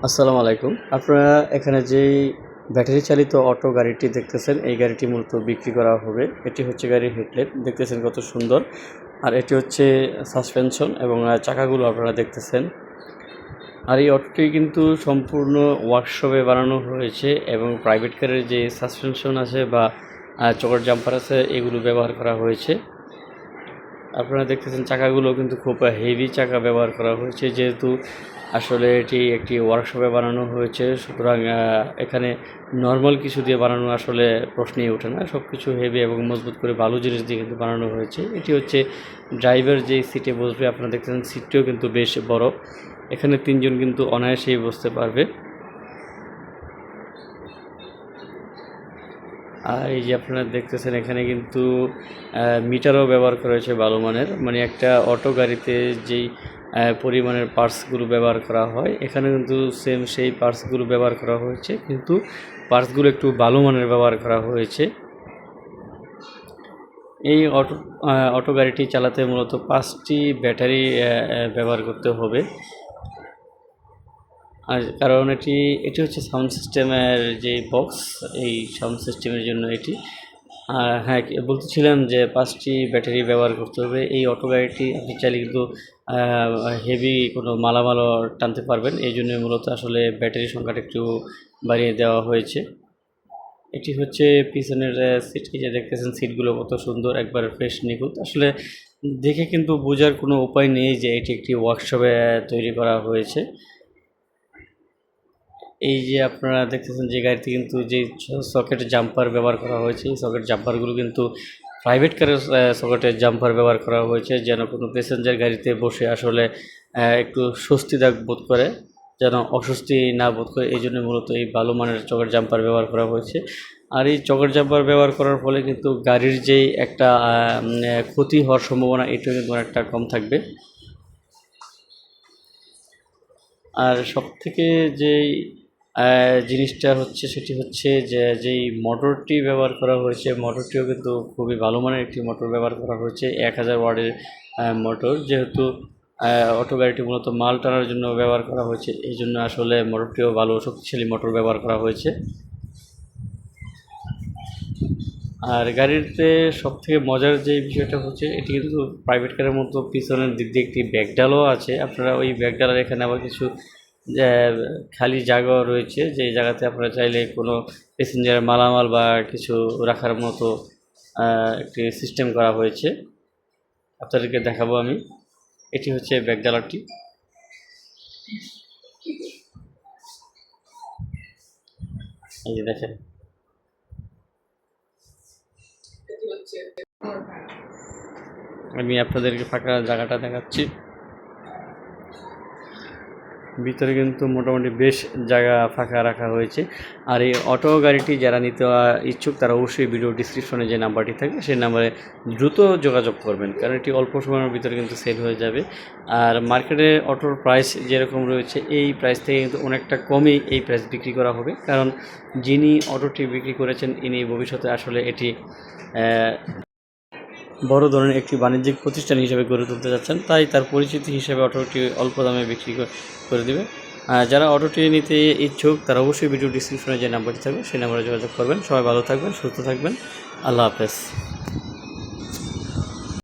আসসালামু আলাইকুম। আপনারা এখানে যেই ব্যাটারি চালিত অটো গাড়িটি দেখতেছেন, এই গাড়িটি মূলত বিক্রি করা হবে। এটি হচ্ছে গাড়ির হেডলাইট, দেখতেছেন কত সুন্দর। আর এটি হচ্ছে সাসপেনশন এবং চাকাগুলো আপনারা দেখতেছেন। আর এই অটোটি কিন্তু সম্পূর্ণ ওয়ার্কশপে বানানো হয়েছে এবং প্রাইভেট কারের যে সাসপেনশন আছে বা চকার জাম্পার আছে, এগুলো ব্যবহার করা হয়েছে। আপনারা দেখতেছেন চাকাগুলো কিন্তু খুব হেভি চাকা ব্যবহার করা হয়েছে, যেহেতু আসলে এটি একটি ওয়ার্কশপে বানানো হয়েছে। সুতরাং এখানে নর্মাল কিছু দিয়ে বানানো আসলে প্রশ্নই ওঠে না। সব কিছু হেভি এবং মজবুত করে ভালো জিনিস দিয়ে কিন্তু বানানো হয়েছে। এটি হচ্ছে ড্রাইভার যেই সিটে বসবে, আপনারা দেখতেছেন সিটটিও কিন্তু বেশ বড়। এখানে 3 জন কিন্তু অনায়াসেই বসতে পারবে। আর এই যে আপনারা দেখতেছেন এখানে কিন্তু মিটারও ব্যবহার করা হয়েছে ভালো মানের, মানে একটা অটো গাড়িতে যেই পরিমাণের পার্টসগুলো ব্যবহার করা হয়, এখানে কিন্তু সেম সেই পার্টসগুলো ব্যবহার করা হয়েছে, কিন্তু পার্টসগুলো একটু ভালো মানের ব্যবহার করা হয়েছে। এই অটো গাড়িটি চালাতে মূলত 5টি ব্যাটারি ব্যবহার করতে হবে। আর কারণ এটি হচ্ছে সাউন্ড সিস্টেমের যে বক্স, এই সাউন্ড সিস্টেমের জন্য এটি। আর হ্যাঁ, বলতেছিলাম যে 5টি ব্যাটারি ব্যবহার করতে হবে। এই অটো গাড়িটি আপনি চাইলে কিন্তু হেভি কোনো মালামালও টানতে পারবেন, এই জন্য মূলত আসলে ব্যাটারির সংখ্যাটা একটু বাড়িয়ে দেওয়া হয়েছে। এটি হচ্ছে পিছনের সিট, এই যে দেখতেছেন সিটগুলো কত সুন্দর, একবার ফ্রেশ নিখুঁত। আসলে দেখে কিন্তু বোঝার কোনো উপায় নেই যে এটি একটি ওয়ার্কশপে তৈরি করা হয়েছে। এই যে আপনারা দেখতেছেন যে গাড়িতে কিন্তু যে সকেট জাম্পার ব্যবহার করা হয়েছে, এই সকেট জাম্পারগুলো কিন্তু প্রাইভেট কারের সকেটের জাম্পার ব্যবহার করা হয়েছে, যেন কোনো প্যাসেঞ্জার গাড়িতে বসে আসলে একটু স্বস্তিদায়ক বোধ করে, যেন অস্বস্তি না বোধ করে। এই জন্য মূলত এই ভালো মানের চকেট জাম্পার ব্যবহার করা হয়েছে। আর এই চকেট জাম্পার ব্যবহার করার ফলে কিন্তু গাড়ির যেই একটা ক্ষতি হওয়ার সম্ভাবনা, এটাও কিন্তু অনেকটা কম থাকবে। আর সবথেকে যেই জিনিসটা হচ্ছে সেটি হচ্ছে যে যেই মোটরটি ব্যবহার করা হয়েছে, মোটরটিও কিন্তু খুবই ভালো মানের একটি মোটর ব্যবহার করা হয়েছে, 1000 ওয়াটের মোটর। যেহেতু অটো গাড়িটি মূলত মাল টানার জন্য ব্যবহার করা হয়েছে, এই জন্য আসলে মোটরটিও ভালো শক্তিশালী মোটর ব্যবহার করা হয়েছে। আর গাড়িতে সবথেকে মজার যে বিষয়টা হচ্ছে, এটি কিন্তু প্রাইভেট কারের মতো পিছনের দিক দিয়ে একটি ব্যাকডালও আছে। আপনারা ওই ব্যাকডালার এখানে আবার কিছু খালি জায়গাও রয়েছে, যে জায়গাতে আপনারা চাইলে কোনো প্যাসেঞ্জারের মালামাল বা কিছু রাখার মতো একটি সিস্টেম করা হয়েছে। আপনাদেরকে দেখাবো আমি। এটি হচ্ছে ব্যাকডালারটি। এই যে দেখেন, আমি আপনাদেরকে ফাঁকা জায়গাটা দেখাচ্ছি। ভিতরে কিন্তু মোটামুটি বেশ জায়গা ফাঁকা রাখা হয়েছে। আর এই অটো গাড়িটি যারা নিতে ইচ্ছুক, তারা অবশ্যই ভিডিও ডিসক্রিপশনে যে নাম্বারটি থাকে সেই নাম্বারে দ্রুত যোগাযোগ করবেন, কারণ এটি অল্প সময়ের ভিতরে কিন্তু সেল হয়ে যাবে। আর মার্কেটে অটোর প্রাইস যেরকম রয়েছে, এই প্রাইস থেকে কিন্তু অনেকটা কমেই এই প্রাইস বিক্রি করা হবে, কারণ যিনি অটোটি বিক্রি করেছেন ইনি ভবিষ্যতে আসলে এটি বড় ধরনের একটি বাণিজ্যিক প্রতিষ্ঠান হিসেবে গড়ে তুলতে যাচ্ছেন, তাই তার পরিচিতি হিসেবে অটোটি অল্প দামে বিক্রি করে দেবে। যারা অটোটি নিতে ইচ্ছুক, তারা অবশ্যই ভিডিও ডিসক্রিপশনে যে নাম্বারটি থাকবে সেই নাম্বারে যোগাযোগ করবেন। সবাই ভালো থাকবেন, সুস্থ থাকবেন। আল্লাহ হাফেজ।